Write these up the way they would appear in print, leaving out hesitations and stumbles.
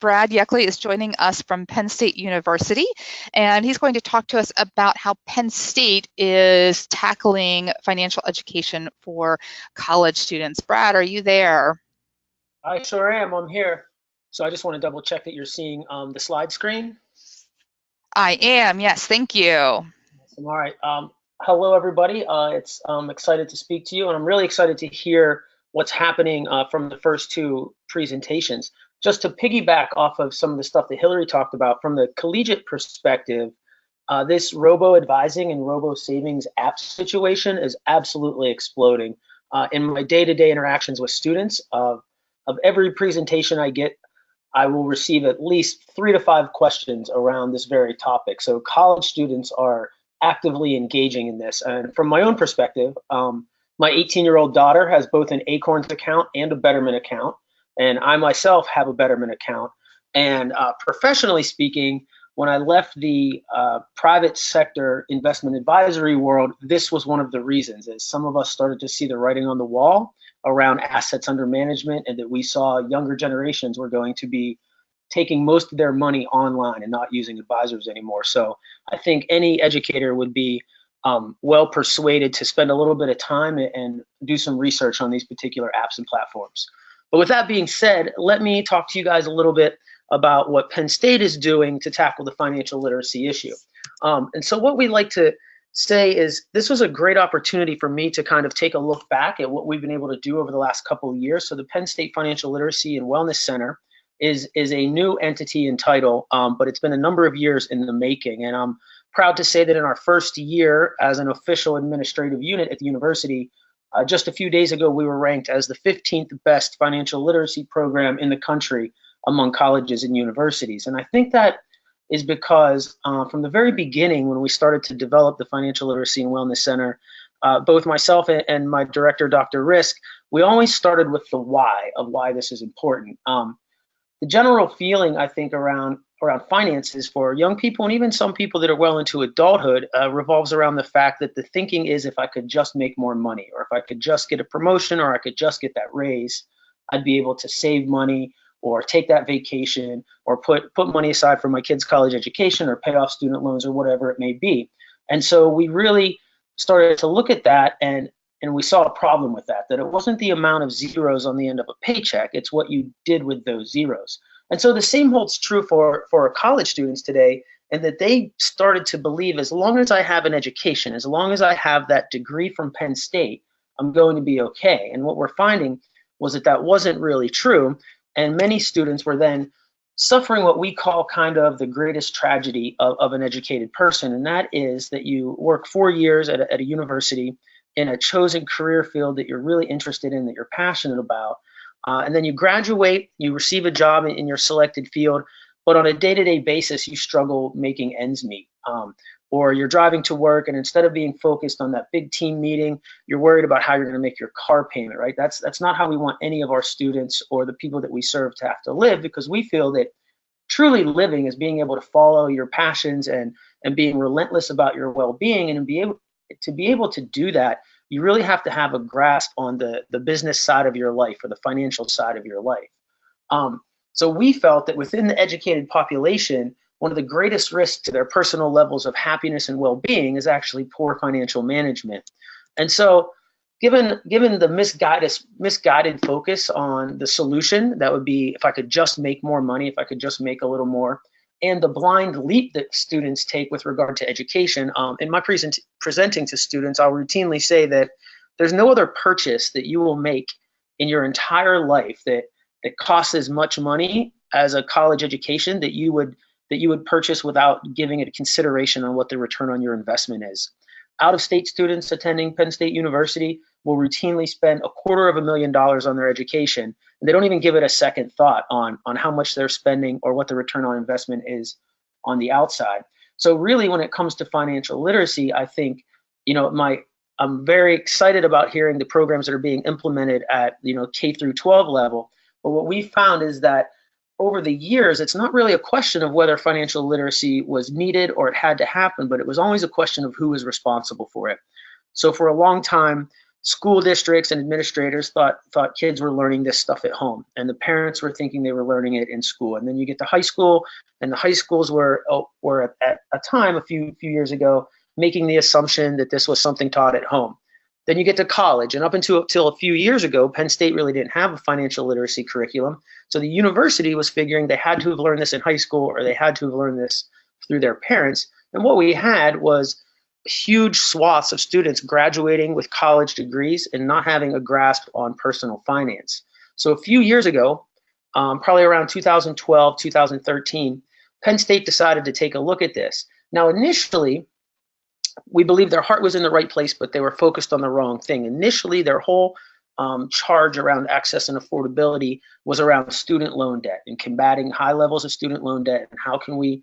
Brad Yeckley is joining us from Penn State University, and he's going to talk to us about how Penn State is tackling financial education for college students. Brad, are you there? I sure am. I'm here. So I just want to double check that you're seeing the slide screen. I am, yes, thank you. Awesome. All right. Hello, everybody. I'm excited to speak to you, and I'm really excited to hear what's happening from the first two presentations. Just to piggyback off of some of the stuff that Hillary talked about from the collegiate perspective, this robo-advising and robo-savings app situation is absolutely exploding. In my day-to-day interactions with students, of every presentation I get, I will receive at least 3 to 5 questions around this very topic. So college students are actively engaging in this. And from my own perspective, my 18-year-old daughter has both an Acorns account and a Betterment account. And I myself have a Betterment account. And professionally speaking, when I left the private sector investment advisory world, this was one of the reasons, as some of us started to see the writing on the wall around assets under management, and that we saw younger generations were going to be taking most of their money online and not using advisors anymore. So I think any educator would be well persuaded to spend a little bit of time and do some research on these particular apps and platforms. But with that being said, let me talk to you guys a little bit about what Penn State is doing to tackle the financial literacy issue. And so what we like to say is this was a great opportunity for me to kind of take a look back at what we've been able to do over the last couple of years. So the Penn State Financial Literacy and Wellness Center is a new entity and title, but it's been a number of years in the making. And I'm proud to say that in our first year as an official administrative unit at the university, just a few days ago, we were ranked as the 15th best financial literacy program in the country among colleges and universities. And I think that is because from the very beginning, when we started to develop the Financial Literacy and Wellness Center, both myself and my director, Dr. Risk, we always started with the why of why this is important. The general feeling, I think, around finances for young people and even some people that are well into adulthood revolves around the fact that the thinking is, if I could just make more money, or if I could just get a promotion, or I could just get that raise, I'd be able to save money or take that vacation or put money aside for my kids' college education or pay off student loans or whatever it may be. And so we really started to look at that, and we saw a problem with that it wasn't the amount of zeros on the end of a paycheck, it's what you did with those zeros. And so the same holds true for our college students today, and that they started to believe, as long as I have an education, as long as I have that degree from Penn State, I'm going to be okay. And what we're finding was that wasn't really true. And many students were then suffering what we call kind of the greatest tragedy of an educated person, and that is that you work 4 years at a university in a chosen career field that you're really interested in, that you're passionate about, and then you graduate, you receive a job in your selected field, but on a day-to-day basis, you struggle making ends meet. Or you're driving to work, and instead of being focused on that big team meeting, you're worried about how you're going to make your car payment, right? That's not how we want any of our students or the people that we serve to have to live, because we feel that truly living is being able to follow your passions and being relentless about your well-being. And to be able to do that, you really have to have a grasp on the business side of your life, or the financial side of your life. So we felt that within the educated population, one of the greatest risks to their personal levels of happiness and well-being is actually poor financial management. And so given the misguided focus on the solution, that would be, if I could just make more money, if I could just make a little more, and the blind leap that students take with regard to education, in my presenting to students, I'll routinely say that there's no other purchase that you will make in your entire life that costs as much money as a college education that you would purchase without giving it consideration on what the return on your investment is. Out-of-state students attending Penn State University will routinely spend $250,000 on their education, and they don't even give it a second thought on how much they're spending or what the return on investment is on the outside. So really, when it comes to financial literacy, I think, I'm very excited about hearing the programs that are being implemented at K through 12 level. But what we found is that over the years, it's not really a question of whether financial literacy was needed or it had to happen, but it was always a question of who was responsible for it. So for a long time, school districts and administrators thought kids were learning this stuff at home, and the parents were thinking they were learning it in school. And then you get to high school, and the high schools were at a time a few years ago making the assumption that this was something taught at home. Then you get to college, and up until a few years ago, Penn State really didn't have a financial literacy curriculum. So the university was figuring they had to have learned this in high school, or they had to have learned this through their parents. And what we had was huge swaths of students graduating with college degrees and not having a grasp on personal finance. So a few years ago, probably around 2012, 2013, Penn State decided to take a look at this. Now, initially, we believe their heart was in the right place, but they were focused on the wrong thing. Initially, their whole charge around access and affordability was around student loan debt and combating high levels of student loan debt, and how can we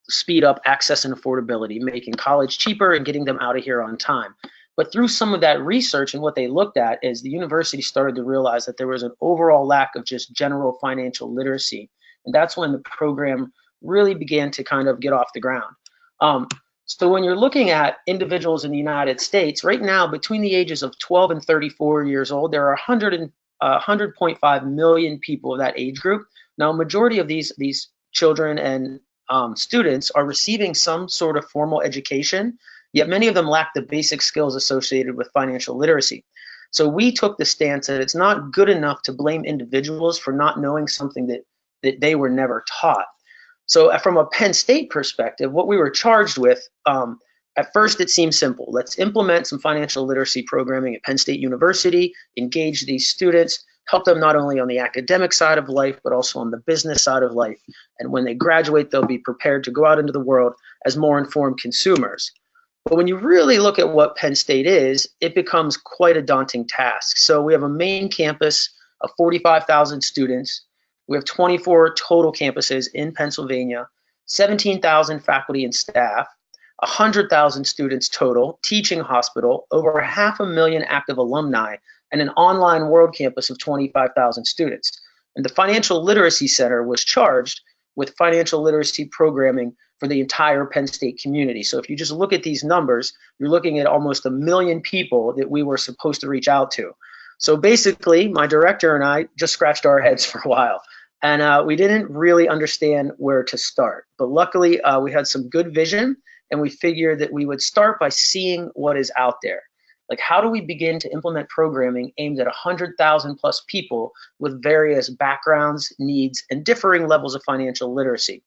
speed up access and affordability, making college cheaper and getting them out of here on time. But through some of that research, and what they looked at is the university started to realize that there was an overall lack of just general financial literacy. And that's when the program really began to kind of get off the ground. So when you're looking at individuals in the United States, right now, between the ages of 12 and 34 years old, there are 100.5 million people of that age group. Now, a majority of these children and students are receiving some sort of formal education, yet many of them lack the basic skills associated with financial literacy. So we took the stance that it's not good enough to blame individuals for not knowing something that they were never taught. So from a Penn State perspective, what we were charged with, at first it seemed simple. Let's implement some financial literacy programming at Penn State University, engage these students, help them not only on the academic side of life, but also on the business side of life. And when they graduate, they'll be prepared to go out into the world as more informed consumers. But when you really look at what Penn State is, it becomes quite a daunting task. So we have a main campus of 45,000 students. We have 24 total campuses in Pennsylvania, 17,000 faculty and staff, 100,000 students total, teaching hospital, over 500,000 active alumni, and an online world campus of 25,000 students. And the Financial Literacy Center was charged with financial literacy programming for the entire Penn State community. So if you just look at these numbers, you're looking at almost 1 million people that we were supposed to reach out to. So basically, my director and I just scratched our heads for a while. And we didn't really understand where to start. But luckily, we had some good vision, and we figured that we would start by seeing what is out there. Like, how do we begin to implement programming aimed at 100,000 plus people with various backgrounds, needs, and differing levels of financial literacy?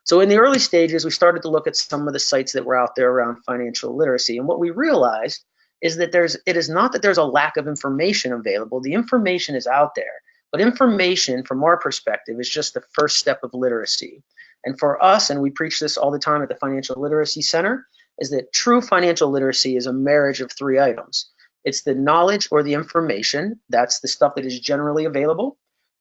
So in the early stages, we started to look at some of the sites that were out there around financial literacy. And what we realized is that it is not that there's a lack of information available. The information is out there. But information, from our perspective, is just the first step of literacy. And for us, and we preach this all the time at the Financial Literacy Center, is that true financial literacy is a marriage of 3 items. It's the knowledge or the information. That's the stuff that is generally available.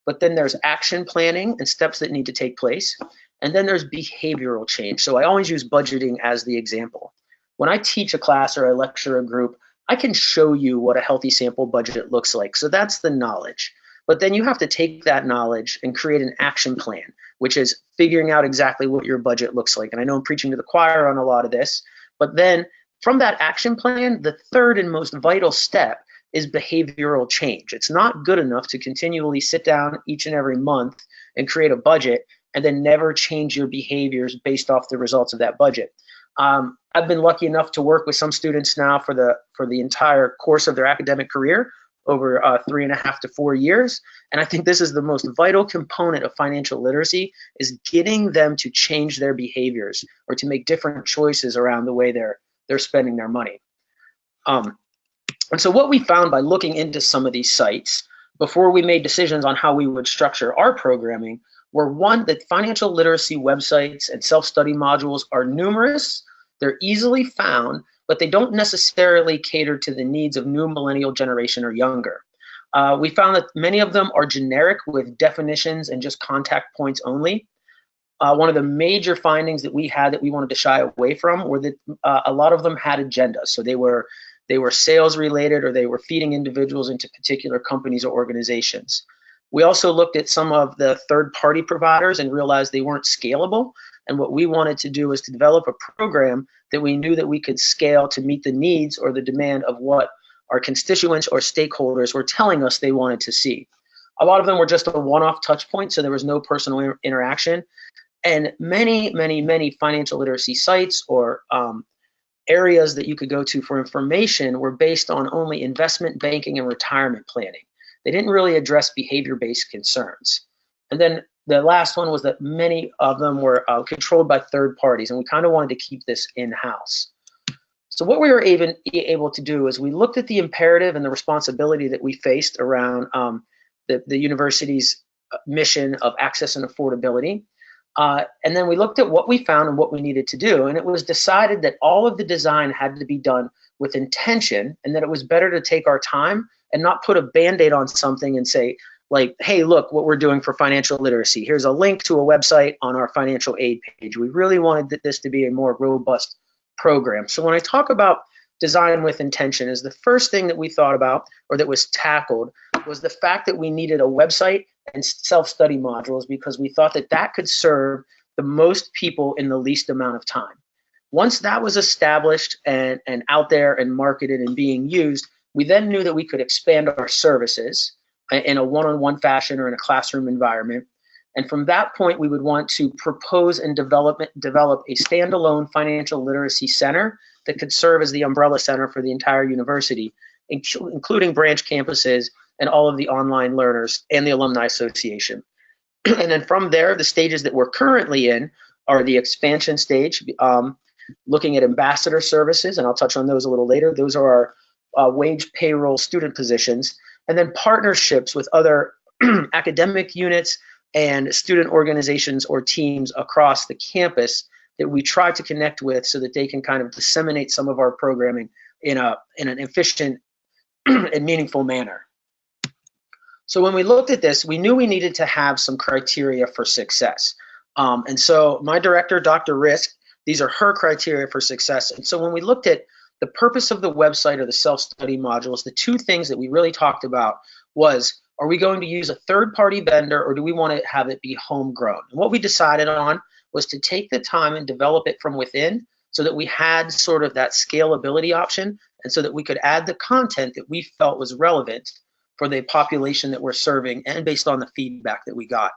But then there's action planning and steps that need to take place. And then there's behavioral change. So I always use budgeting as the example. When I teach a class or I lecture a group, I can show you what a healthy sample budget looks like. So that's the knowledge. But then you have to take that knowledge and create an action plan, which is figuring out exactly what your budget looks like. And I know I'm preaching to the choir on a lot of this, but then from that action plan, the third and most vital step is behavioral change. It's not good enough to continually sit down each and every month and create a budget and then never change your behaviors based off the results of that budget. I've been lucky enough to work with some students now for the entire course of their academic career, over 3.5 to 4 years. And I think this is the most vital component of financial literacy, is getting them to change their behaviors or to make different choices around the way they're spending their money. And so what we found by looking into some of these sites before we made decisions on how we would structure our programming were, one, that financial literacy websites and self-study modules are numerous, they're easily found, but they don't necessarily cater to the needs of new millennial generation or younger. We found that many of them are generic with definitions and just contact points only. One of the major findings that we had that we wanted to shy away from were that a lot of them had agendas. So they were sales related, or they were feeding individuals into particular companies or organizations. We also looked at some of the third-party providers and realized they weren't scalable. And what we wanted to do was to develop a program that we knew that we could scale to meet the needs or the demand of what our constituents or stakeholders were telling us they wanted to see. A lot of them were just a one-off touch point, so there was no personal interaction. And many financial literacy sites or areas that you could go to for information were based on only investment banking and retirement planning. They didn't really address behavior-based concerns. And then the last one was that many of them were controlled by third parties, and we kind of wanted to keep this in-house. So what we were able to do is we looked at the imperative and the responsibility that we faced around the university's mission of access and affordability. And then we looked at what we found and what we needed to do. And it was decided that all of the design had to be done with intention, and that it was better to take our time and not put a Band-Aid on something and say, like, hey, look what we're doing for financial literacy. Here's a link to a website on our financial aid page. We really wanted this to be a more robust program. So when I talk about design with intention, is the first thing that we thought about, or that was tackled, was the fact that we needed a website and self-study modules, because we thought that that could serve the most people in the least amount of time. Once that was established and out there and marketed and being used, we then knew that we could expand our services in a one-on-one fashion or in a classroom environment. And from that point, we would want to propose and develop a standalone financial literacy center that could serve as the umbrella center for the entire university, including branch campuses and all of the online learners and the Alumni Association. And then from there, the stages that we're currently in are the expansion stage, looking at ambassador services, and I'll touch on those a little later. Those are our wage payroll student positions, and then partnerships with other academic units and student organizations or teams across the campus that we try to connect with so that they can kind of disseminate some of our programming in an efficient and meaningful manner. So when we looked at this, we knew we needed to have some criteria for success. And so my director, Dr. Risk, these are her criteria for success. And so when we looked at the purpose of the website or the self-study modules, the two things that we really talked about was, are we going to use a third-party vendor, or do we want to have it be homegrown? And what we decided on was to take the time and develop it from within so that we had sort of that scalability option, and so that we could add the content that we felt was relevant for the population that we're serving and based on the feedback that we got.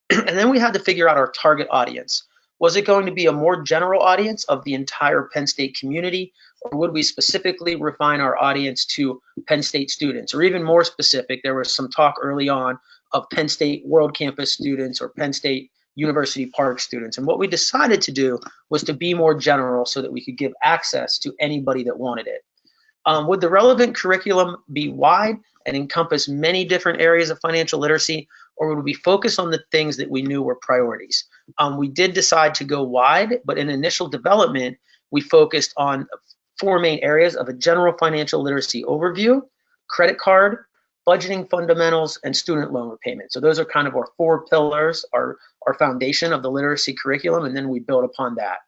And then we had to figure out our target audience. Was it going to be a more general audience of the entire Penn State community, or would we specifically refine our audience to Penn State students? Or even more specific, there was some talk early on of Penn State World Campus students or Penn State University Park students. And what we decided to do was to be more general so that we could give access to anybody that wanted it. Would the relevant curriculum be wide and encompass many different areas of financial literacy, or would we focus on the things that we knew were priorities? We did decide to go wide, but in initial development, we focused on 4 main areas of a general financial literacy overview, credit card, budgeting fundamentals, and student loan repayment. So those are kind of our 4 pillars, our foundation of the literacy curriculum, and then we build upon that.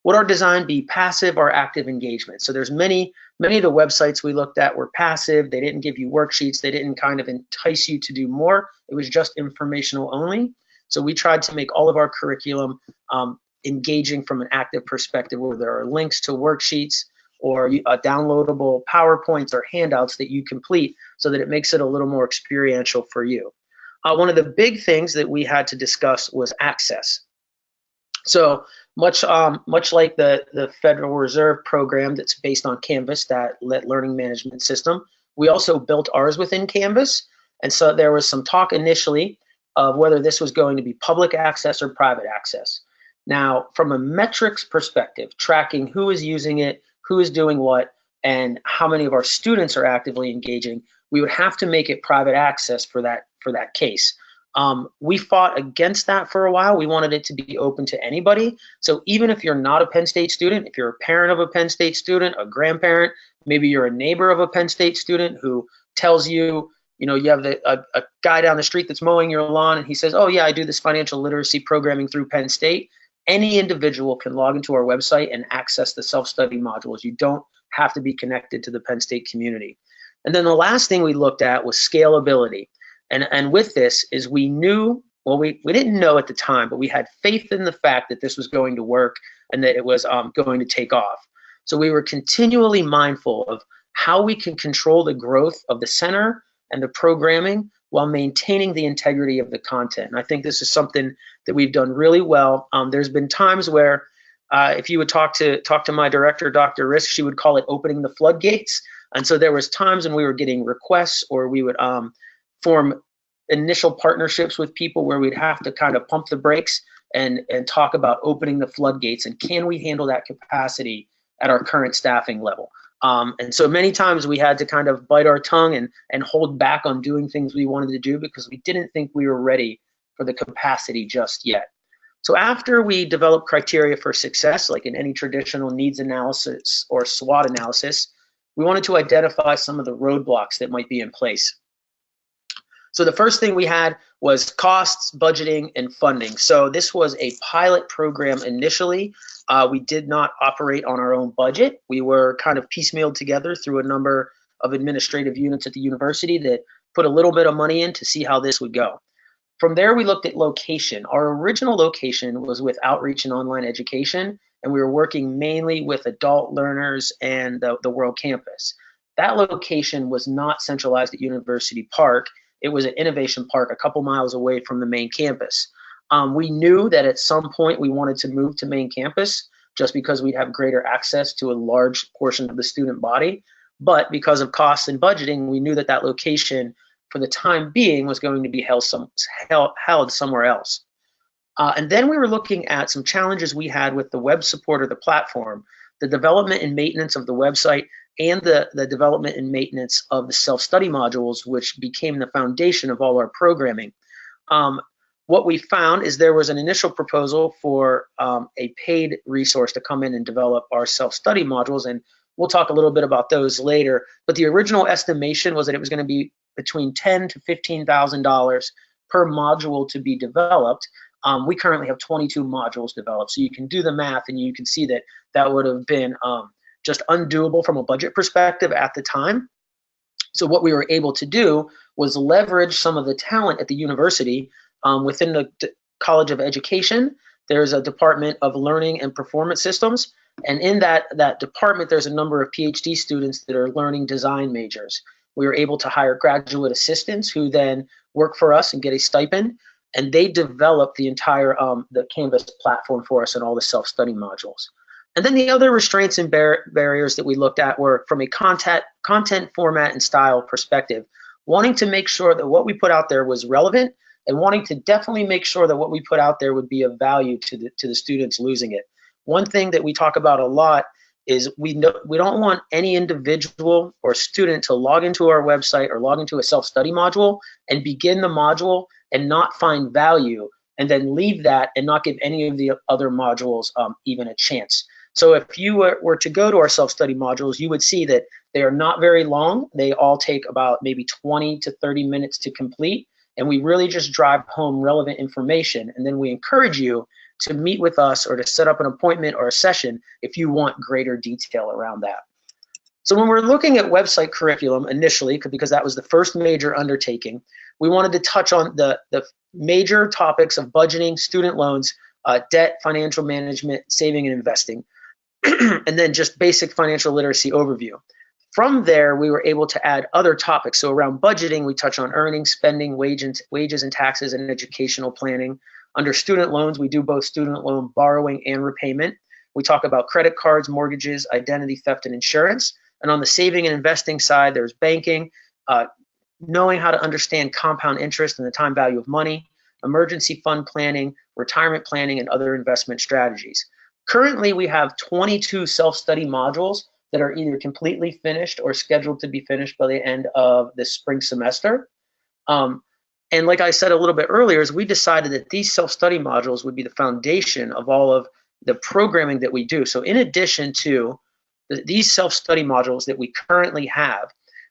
Would our design be passive or active engagement? So there's many of the websites we looked at were passive. They didn't give you worksheets. They didn't kind of entice you to do more. It was just informational only. So we tried to make all of our curriculum engaging from an active perspective, where there are links to worksheets or downloadable PowerPoints or handouts that you complete so that it makes it a little more experiential for you. One of the big things that we had to discuss was access. So much like the Federal Reserve program that's based on Canvas, that learning management system, we also built ours within Canvas. And so there was some talk initially of whether this was going to be public access or private access. Now, from a metrics perspective, tracking who is using it, who is doing what, and how many of our students are actively engaging, we would have to make it private access for that case. We fought against that for a while. We wanted it to be open to anybody. So even if you're not a Penn State student, if you're a parent of a Penn State student, a grandparent, maybe you're a neighbor of a Penn State student who tells you, you have a guy down the street that's mowing your lawn, and he says, oh yeah, I do this financial literacy programming through Penn State. Any individual can log into our website and access the self-study modules. You don't have to be connected to the Penn State community. And then the last thing we looked at was scalability. And with this is we knew, well, we didn't know at the time, but we had faith in the fact that this was going to work and that it was going to take off. So we were continually mindful of how we can control the growth of the center and the programming while maintaining the integrity of the content. And I think this is something that we've done really well. There's been times where if you would talk to my director, Dr. Risk, she would call it opening the floodgates. And so there was times when we were getting requests, or we would form initial partnerships with people where we'd have to kind of pump the brakes and talk about opening the floodgates, and can we handle that capacity at our current staffing level. And so many times we had to kind of bite our tongue and hold back on doing things we wanted to do because we didn't think we were ready for the capacity just yet. So after we developed criteria for success, like in any traditional needs analysis or SWOT analysis, we wanted to identify some of the roadblocks that might be in place. So the first thing we had was costs, budgeting, and funding. So this was a pilot program initially. We did not operate on our own budget. We were kind of piecemealed together through a number of administrative units at the university that put a little bit of money in to see how this would go. From there, we looked at location. Our original location was with outreach and online education, and we were working mainly with adult learners and the World Campus. That location was not centralized at University Park. It was at Innovation Park, a couple miles away from the main campus. We knew that at some point we wanted to move to main campus just because we'd have greater access to a large portion of the student body. But because of costs and budgeting, we knew that that location for the time being was going to be held somewhere else. And then we were looking at some challenges we had with the web support of the platform, the development and maintenance of the website, and the development and maintenance of the self-study modules, which became the foundation of all our programming. What we found is there was an initial proposal for a paid resource to come in and develop our self-study modules, and we'll talk a little bit about those later. But the original estimation was that it was going to be between $10,000 to $15,000 per module to be developed. We currently have 22 modules developed, so you can do the math and you can see that that would have been just undoable from a budget perspective at the time. So what we were able to do was leverage some of the talent at the university within the College of Education. There's a Department of Learning and Performance Systems, and in that department, there's a number of PhD students that are learning design majors. We were able to hire graduate assistants who then work for us and get a stipend, and they develop the entire the Canvas platform for us and all the self-study modules. And then the other restraints and barriers that we looked at were from a content format and style perspective, wanting to make sure that what we put out there was relevant and wanting to definitely make sure that what we put out there would be of value to the students losing it. One thing that we talk about a lot is we don't want any individual or student to log into our website or log into a self-study module and begin the module and not find value and then leave that and not give any of the other modules even a chance. So if you were to go to our self-study modules, you would see that they are not very long. They all take about maybe 20 to 30 minutes to complete, and we really just drive home relevant information, and then we encourage you to meet with us or to set up an appointment or a session if you want greater detail around that. So when we're looking at website curriculum initially, because that was the first major undertaking, we wanted to touch on the major topics of budgeting, student loans, debt, financial management, saving and investing, and then just basic financial literacy overview. From there, we were able to add other topics. So around budgeting, we touch on earnings, spending, wages and taxes, and educational planning. Under student loans, we do both student loan borrowing and repayment. We talk about credit cards, mortgages, identity theft, and insurance. And on the saving and investing side, there's banking, knowing how to understand compound interest and the time value of money, emergency fund planning, retirement planning, and other investment strategies. Currently, we have 22 self-study modules that are either completely finished or scheduled to be finished by the end of the spring semester. And like I said a little bit earlier, is we decided that these self-study modules would be the foundation of all of the programming that we do. So in addition to these self-study modules that we currently have,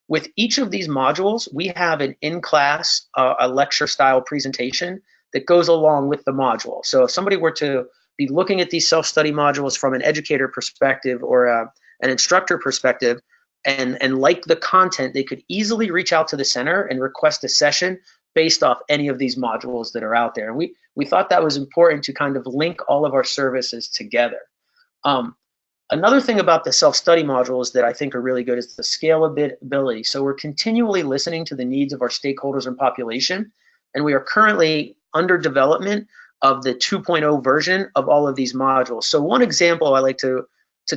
with each of these modules, we have an in-class, a lecture-style presentation that goes along with the module. So if somebody were to be looking at these self-study modules from an educator perspective or an instructor perspective, and like the content, they could easily reach out to the center and request a session based off any of these modules that are out there. And we thought that was important to kind of link all of our services together. Another thing about the self-study modules that I think are really good is the scalability. So we're continually listening to the needs of our stakeholders and population, and we are currently under development of the 2.0 version of all of these modules. So one example I like to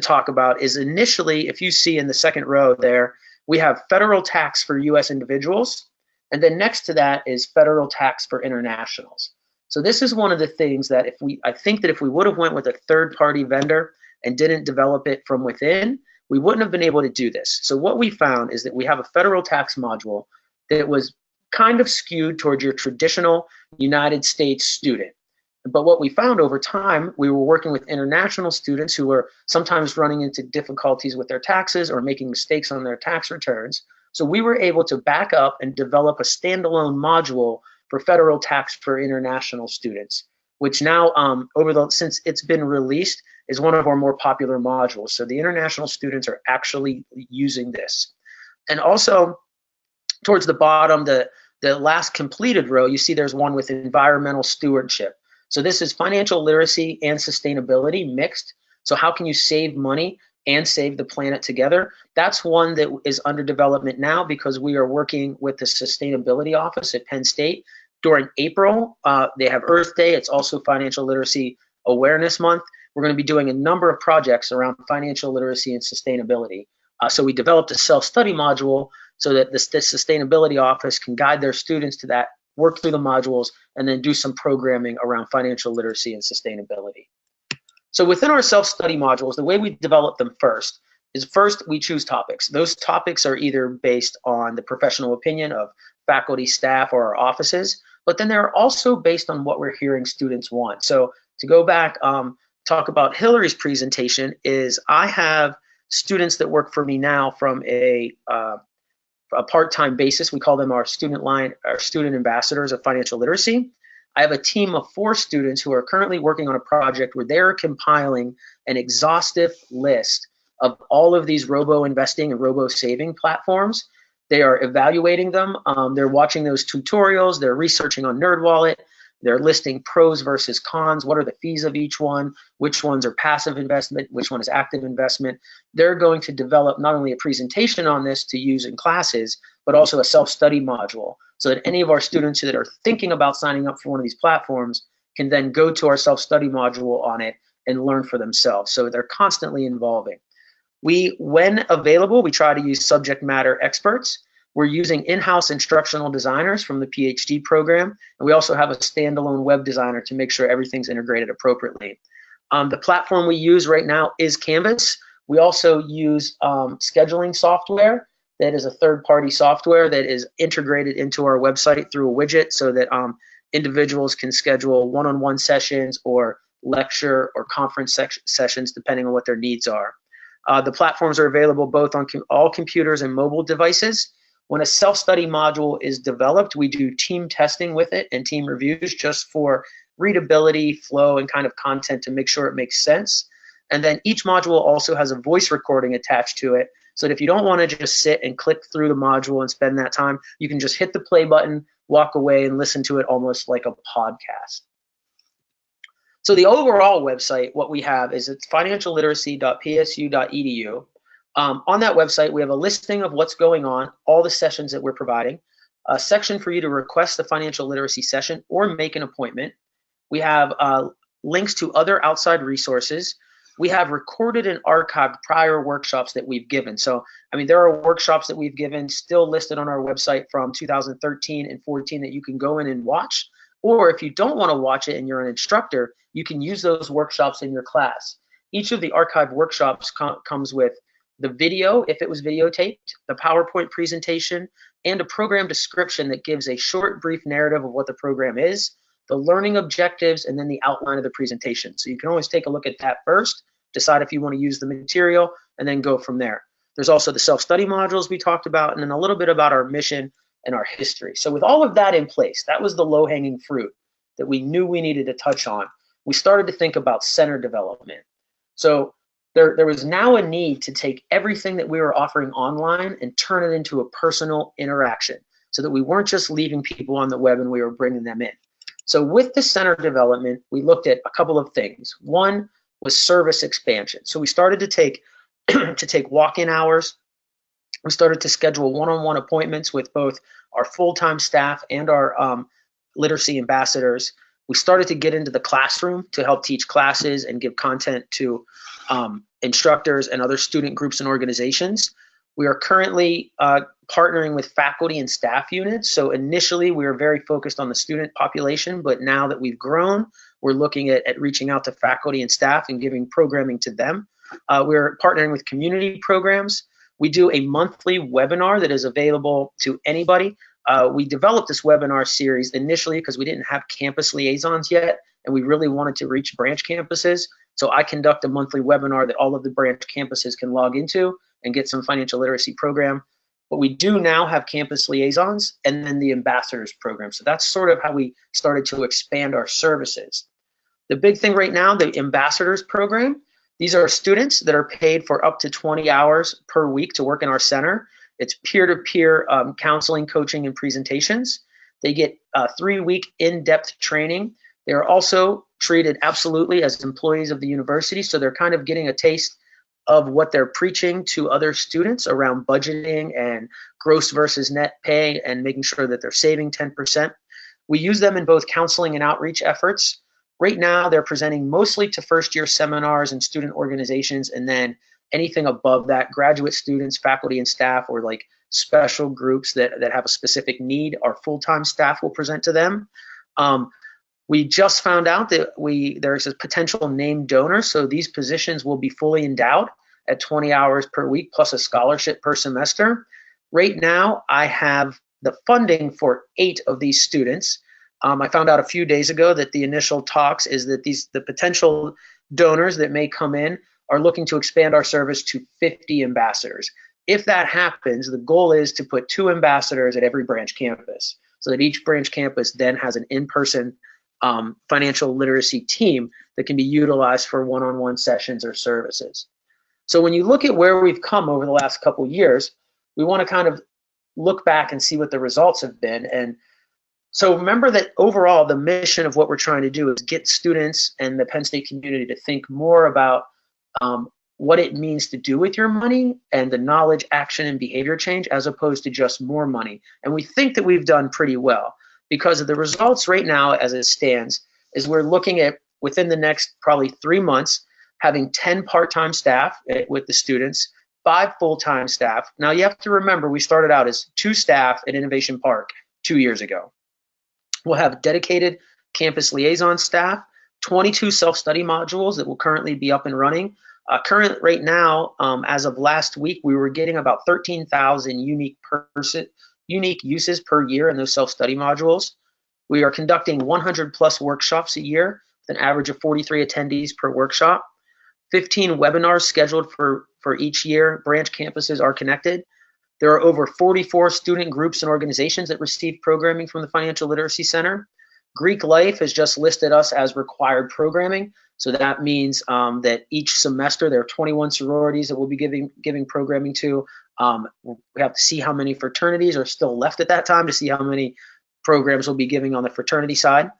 talk about is initially, if you see in the second row there, we have federal tax for US individuals, and then next to that is federal tax for internationals. So this is one of the things that I think that if we would have went with a third-party vendor and didn't develop it from within, we wouldn't have been able to do this. So what we found is that we have a federal tax module that was kind of skewed towards your traditional United States student. But what we found over time, we were working with international students who were sometimes running into difficulties with their taxes or making mistakes on their tax returns. So we were able to back up and develop a standalone module for federal tax for international students, which now, since it's been released, is one of our more popular modules. So the international students are actually using this. And also, towards the bottom, the last completed row, you see there's one with environmental stewardship. So this is financial literacy and sustainability mixed. So how can you save money and save the planet together? That's one that is under development now because we are working with the Sustainability Office at Penn State. During April, they have Earth Day. It's also Financial Literacy Awareness Month. We're going to be doing a number of projects around financial literacy and sustainability. So we developed a self-study module so that the Sustainability Office can guide their students to that, work through the modules, and then do some programming around financial literacy and sustainability. So within our self-study modules, the way we develop them first is we choose topics. Those topics are either based on the professional opinion of faculty, staff, or our offices, but then they're also based on what we're hearing students want. So to go back, talk about Hillary's presentation is I have students that work for me now from a part-time basis. We call them our student ambassadors of financial literacy. I have a team of 4 students who are currently working on a project where they're compiling an exhaustive list of all of these robo-investing and robo-saving platforms. They are evaluating them. They're watching those tutorials. They're researching on NerdWallet. They're listing pros versus cons. What are the fees of each one? Which ones are passive investment? Which one is active investment? They're going to develop not only a presentation on this to use in classes, but also a self-study module so that any of our students that are thinking about signing up for one of these platforms can then go to our self-study module on it and learn for themselves. So they're constantly evolving. When available, we try to use subject matter experts. We're using in-house instructional designers from the PhD program, and we also have a standalone web designer to make sure everything's integrated appropriately. The platform we use right now is Canvas. We also use scheduling software that is a third-party software that is integrated into our website through a widget so that individuals can schedule one-on-one sessions or lecture or conference sessions depending on what their needs are. The platforms are available both on all computers and mobile devices. When a self-study module is developed, we do team testing with it and team reviews just for readability, flow, and kind of content to make sure it makes sense. And then each module also has a voice recording attached to it, so that if you don't want to just sit and click through the module and spend that time, you can just hit the play button, walk away, and listen to it almost like a podcast. So the overall website, what we have is it's financialliteracy.psu.edu. On that website, we have a listing of what's going on, all the sessions that we're providing, a section for you to request the financial literacy session or make an appointment. We have links to other outside resources. We have recorded and archived prior workshops that we've given. So, I mean, there are workshops that we've given still listed on our website from 2013 and 14 that you can go in and watch. Or if you don't want to watch it and you're an instructor, you can use those workshops in your class. Each of the archived workshops comes with the video, if it was videotaped, the PowerPoint presentation, and a program description that gives a short, brief narrative of what the program is, the learning objectives, and then the outline of the presentation. So you can always take a look at that first, decide if you want to use the material, and then go from there. There's also the self-study modules we talked about, and then a little bit about our mission and our history. So with all of that in place, that was the low-hanging fruit that we knew we needed to touch on. We started to think about center development. So there was now a need to take everything that we were offering online and turn it into a personal interaction so that we weren't just leaving people on the web and we were bringing them in. So with the center development, we looked at a couple of things. One was service expansion. So we started to take walk-in hours. We started to schedule one-on-one appointments with both our full-time staff and our literacy ambassadors. We started to get into the classroom to help teach classes and give content to instructors and other student groups and organizations. We are currently partnering with faculty and staff units. So initially we were very focused on the student population, but now that we've grown, we're looking at reaching out to faculty and staff and giving programming to them. We're partnering with community programs. We do a monthly webinar that is available to anybody. We developed this webinar series initially because we didn't have campus liaisons yet, and we really wanted to reach branch campuses. So I conduct a monthly webinar that all of the branch campuses can log into and get some financial literacy program. But we do now have campus liaisons and then the ambassadors program. So that's sort of how we started to expand our services. The big thing right now, the ambassadors program, these are students that are paid for up to 20 hours per week to work in our center. It's peer-to-peer counseling, coaching, and presentations. They get 3-week in-depth training. They're also treated absolutely as employees of the university, so they're kind of getting a taste of what they're preaching to other students around budgeting and gross versus net pay and making sure that they're saving 10%. We use them in both counseling and outreach efforts. Right now, they're presenting mostly to first-year seminars and student organizations, and then anything above that, graduate students, faculty and staff, or like special groups that have a specific need, our full-time staff will present to them. We just found out that there's a potential named donor, so these positions will be fully endowed at 20 hours per week plus a scholarship per semester. Right now, I have the funding for 8 of these students. I found out a few days ago that the initial talks is that the potential donors that may come in are looking to expand our service to 50 ambassadors. If that happens, the goal is to put 2 ambassadors at every branch campus so that each branch campus then has an in-person financial literacy team that can be utilized for one-on-one sessions or services. So when you look at where we've come over the last couple years, we want to kind of look back and see what the results have been. And so remember that overall, the mission of what we're trying to do is get students and the Penn State community to think more about what it means to do with your money and the knowledge, action, and behavior change as opposed to just more money. And we think that we've done pretty well. Because of the results right now as it stands is we're looking at within the next probably 3 months having 10 part-time staff with the students, 5 full-time staff. Now you have to remember we started out as 2 staff at Innovation Park 2 years ago. We'll have dedicated campus liaison staff, 22 self-study modules that will currently be up and running. Right now, as of last week, we were getting about 13,000 unique uses per year in those self-study modules. We are conducting 100+ workshops a year with an average of 43 attendees per workshop. 15 webinars scheduled for each year. Branch campuses are connected. There are over 44 student groups and organizations that receive programming from the Financial Literacy Center. Greek Life has just listed us as required programming. So that means that each semester there are 21 sororities that we'll be giving programming to. We have to see how many fraternities are still left at that time to see how many programs we'll be giving on the fraternity side.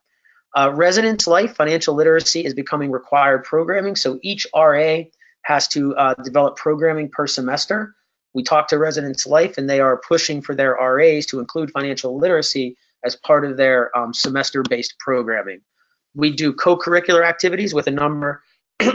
Residence Life, financial literacy is becoming required programming. So each RA has to develop programming per semester. We talked to Residence Life and they are pushing for their RAs to include financial literacy as part of their semester-based programming. We do co-curricular activities with a number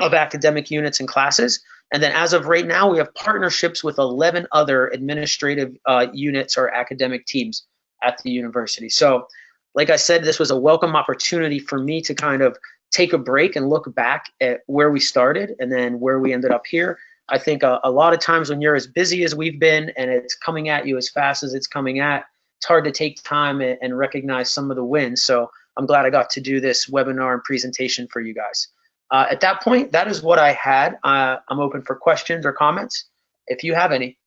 of academic units and classes. And then as of right now, we have partnerships with 11 other administrative units or academic teams at the university. So like I said, this was a welcome opportunity for me to kind of take a break and look back at where we started and then where we ended up here. I think a lot of times when you're as busy as we've been and it's coming at you as fast as it's coming at, it's hard to take time and recognize some of the wins. So I'm glad I got to do this webinar and presentation for you guys. At that point, that is what I had. I'm open for questions or comments if you have any.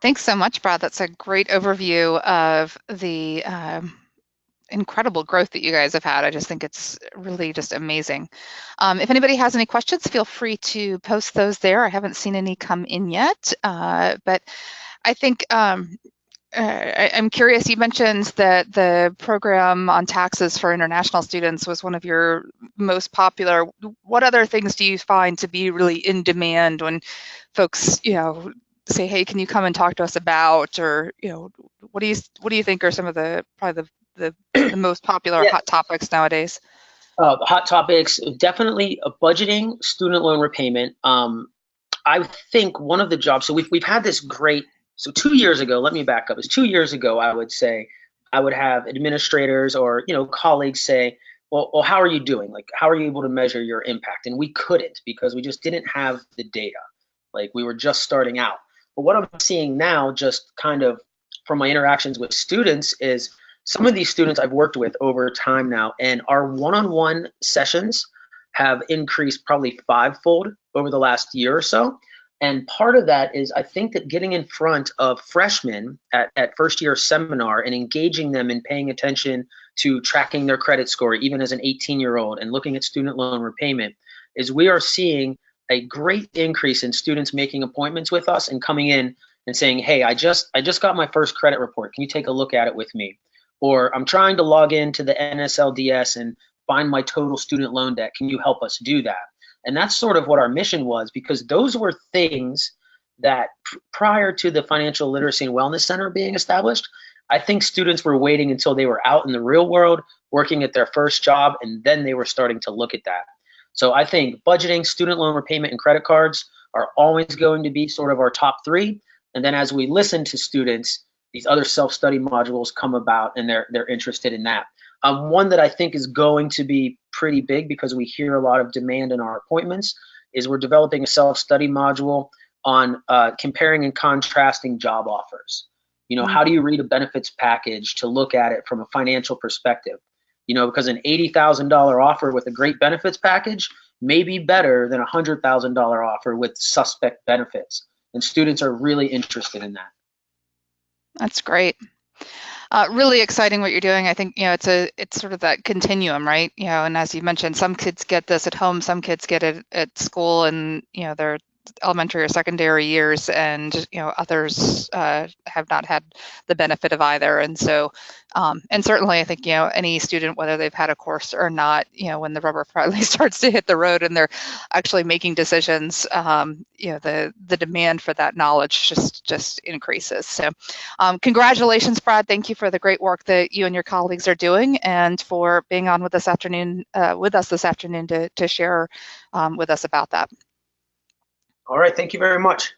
Thanks so much, Brad. That's a great overview of the incredible growth that you guys have had. I just think it's really just amazing. If anybody has any questions, feel free to post those there. I haven't seen any come in yet, but I think I'm curious, you mentioned that the program on taxes for international students was one of your most popular. What other things do you find to be really in demand when folks, say, hey, can you come and talk to us about, or, what do you think are some of probably the most popular Yeah. hot topics nowadays? Hot topics, definitely budgeting, student loan repayment. I think one of the jobs, so we've had this great, so 2 years ago, let me back up. It's 2 years ago, I would say, I would have administrators or, colleagues say, well, how are you doing? Like, how are you able to measure your impact? And we couldn't because we just didn't have the data. Like, we were just starting out. But what I'm seeing now, just kind of from my interactions with students, is some of these students I've worked with over time now, and our one-on-one sessions have increased probably fivefold over the last year or so. And part of that is I think that getting in front of freshmen at first year seminar and engaging them in paying attention to tracking their credit score, even as an 18-year-old, and looking at student loan repayment, is we are seeing a great increase in students making appointments with us and coming in and saying, hey, I just got my first credit report. Can you take a look at it with me? Or I'm trying to log into the NSLDS and find my total student loan debt. Can you help us do that? And that's sort of what our mission was, because those were things that prior to the Financial Literacy and Wellness Center being established, I think students were waiting until they were out in the real world, working at their first job, and then they were starting to look at that. So I think budgeting, student loan repayment, and credit cards are always going to be sort of our top three. And then as we listen to students, these other self-study modules come about, and they're interested in that. One that I think is going to be pretty big because we hear a lot of demand in our appointments is we're developing a self-study module on comparing and contrasting job offers. How do you read a benefits package to look at it from a financial perspective? Because an $80,000 offer with a great benefits package may be better than a $100,000 offer with suspect benefits. And students are really interested in that. That's great. Really exciting what you're doing. I think, it's sort of that continuum, right? And as you mentioned, some kids get this at home, some kids get it at school, and, they're elementary or secondary years, and others have not had the benefit of either. And so and certainly I think any student, whether they've had a course or not, when the rubber finally starts to hit the road and they're actually making decisions, the demand for that knowledge just increases. So congratulations, Brad. Thank you for the great work that you and your colleagues are doing, and for being on with us this afternoon to share with us about that. All right, thank you very much.